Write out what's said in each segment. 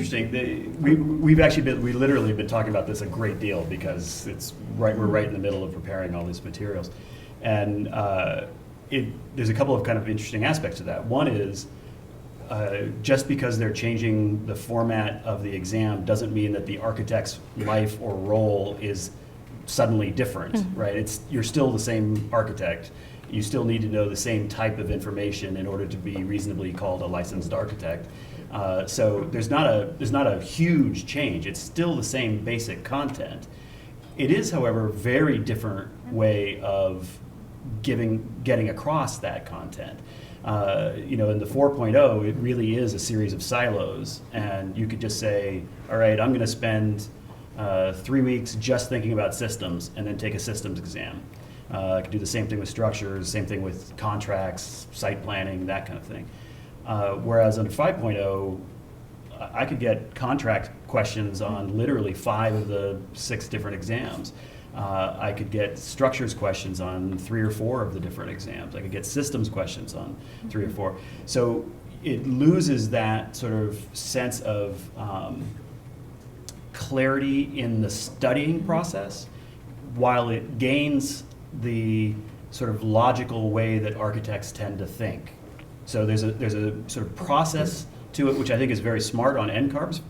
interesting. We've actually we literally been talking about this a great deal because we're right in the middle of preparing all these materials. And there's a couple of kind of interesting aspects to that. One is, just because they're changing the format of the exam doesn't mean that the architect's life or role is suddenly different, right? You're still the same architect. You still need to know the same type of information in order to be reasonably called a licensed architect. So there's not a huge change. It's still the same basic content. It is, however, a very different way of getting across that content. In the 4.0, it really is a series of silos, and you could just say, all right, I'm going to spend 3 weeks just thinking about systems and then take a systems exam. I could do the same thing with structures, same thing with contracts, site planning, that kind of thing. Whereas under 5.0, I could get contract questions on literally 5 of the 6 different exams. I could get structures questions on 3 or 4 of the different exams. I could get systems questions on 3 or 4. So it loses that sort of sense of clarity in the studying process, while it gains the sort of logical way that architects tend to think. So there's a sort of process to it, which I think is very smart on NCARB's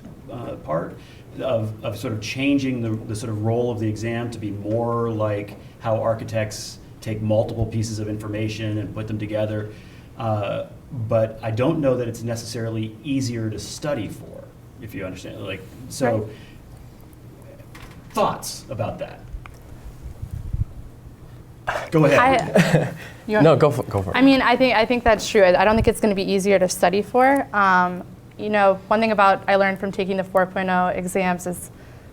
part, of sort of changing the sort of role of the exam to be more like how architects take multiple pieces of information and put them together. But I don't know that it's necessarily easier to study for, if you understand. Right. Thoughts about that? Go ahead. No, go for it. I mean, I think that's true. I don't think it's going to be easier to study for. One thing I learned from taking the 4.0 exams is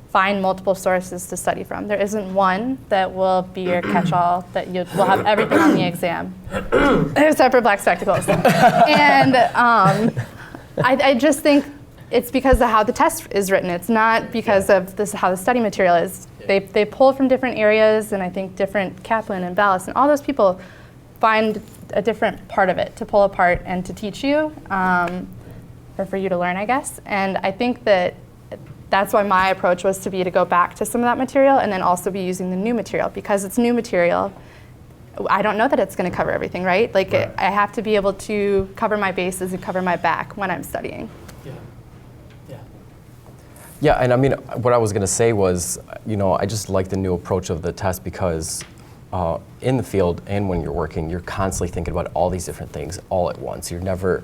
find multiple sources to study from. There isn't one that will be your catch-all, that you will have everything on the exam, except for black spectacles. And I just think it's because of how the test is written. It's not because of how the study material is. They pull from different areas, and I think different Kaplan and Ballas and all those people find a different part of it to pull apart and to teach you, or for you to learn, I guess. And I think that's why my approach was to go back to some of that material and then also be using the new material. Because it's new material, I don't know that it's going to cover everything, right? Right. I have to be able to cover my bases and cover my back when I'm studying. Yeah, and I mean, what I was going to say was, I just like the new approach of the test because in the field and when you're working, you're constantly thinking about all these different things all at once. You're never,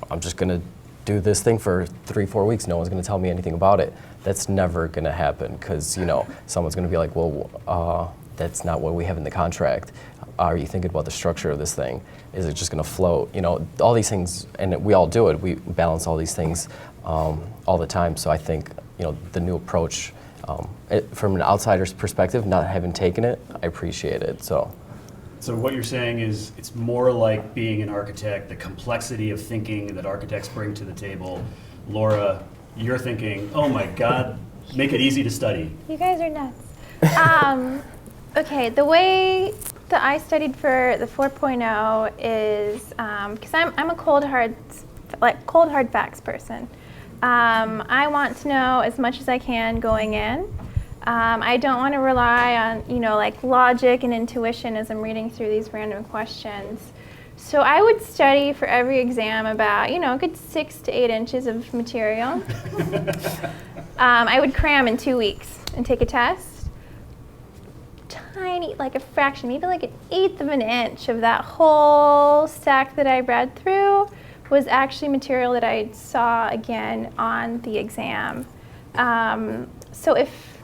I'm just going to do this thing for 3-4 weeks. No one's going to tell me anything about it. That's never going to happen because, someone's going to be like, well, that's not what we have in the contract. Are you thinking about the structure of this thing? Is it just going to float? All these things, and we all do it. We balance all these things all the time. So I think, the new approach, from an outsider's perspective, not having taken it, I appreciate it. So what you're saying is it's more like being an architect, the complexity of thinking that architects bring to the table. Laura, you're thinking, oh my God, make it easy to study. You guys are nuts. Okay, the way that I studied for the 4.0 is, because I'm a cold hard facts person. I want to know as much as I can going in. I don't want to rely on, logic and intuition as I'm reading through these random questions. So I would study for every exam about, a good 6 to 8 inches of material. I would cram in 2 weeks and take a test. Tiny, like a fraction, maybe like 1/8 of an inch of that whole stack that I read through was actually material that I saw again on the exam. So if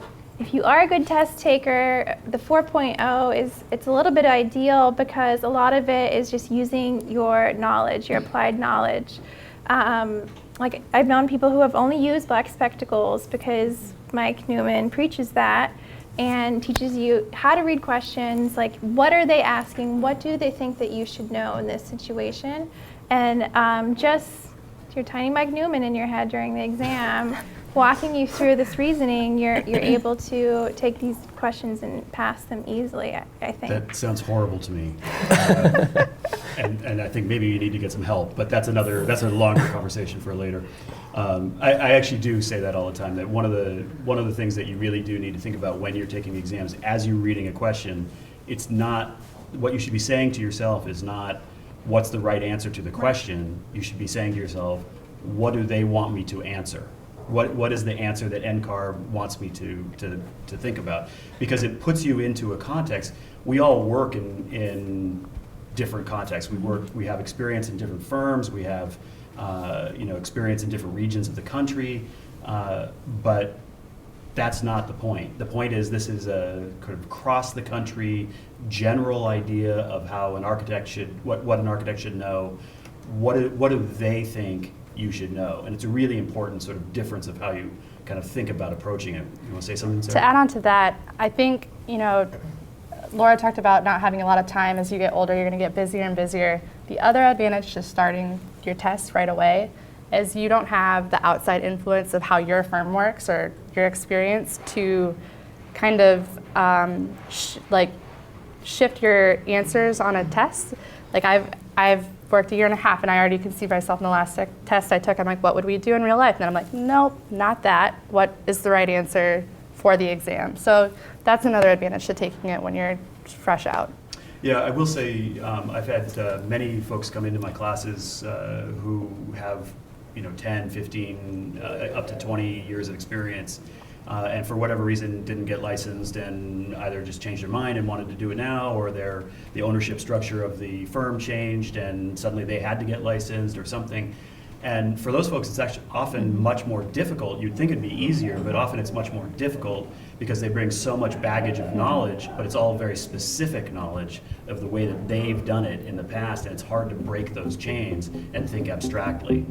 you are a good test taker, the 4.0 it's a little bit ideal because a lot of it is just using your knowledge, your applied knowledge. I've known people who have only used black spectacles because Mike Newman preaches that and teaches you how to read questions, like what are they asking, what do they think that you should know in this situation, and just your tiny Mike Newman in your head during the exam, walking you through this reasoning, you're able to take these questions and pass them easily, I think. That sounds horrible to me. And I think maybe you need to get some help, but that's a longer conversation for later. I actually do say that all the time, that one of the things that you really do need to think about when you're taking the exams, as you're reading a question, it's not, what you should be saying to yourself is not, what's the right answer to the question? You should be saying to yourself, what do they want me to answer? What is the answer that NCAR wants me to think about? Because it puts you into a context. We all work in different contexts. We have experience in different firms. We have experience in different regions of the country. But that's not the point. The point is, this is a kind of across the country general idea of how an architect should, what an architect should know. What do they think you should know? And it's a really important sort of difference of how you kind of think about approaching it. You want to say something, Sarah? To add on to that, I think, Laura talked about not having a lot of time. As you get older, you're going to get busier and busier. The other advantage to starting your tests right away is you don't have the outside influence of how your firm works or your experience to kind of shift your answers on a test. Like I've worked a year and a half, and I already can see myself in the last test I took. I'm like, what would we do in real life? And then I'm like, nope, not that. What is the right answer for the exam? So that's another advantage to taking it when you're fresh out. Yeah, I will say I've had many folks come into my classes who have 10, 15, up to 20 years of experience, and for whatever reason didn't get licensed and either just changed their mind and wanted to do it now, or the ownership structure of the firm changed and suddenly they had to get licensed or something. And for those folks, it's actually often much more difficult. You'd think it'd be easier, but often it's much more difficult because they bring so much baggage of knowledge, but it's all very specific knowledge of the way that they've done it in the past, and it's hard to break those chains and think abstractly.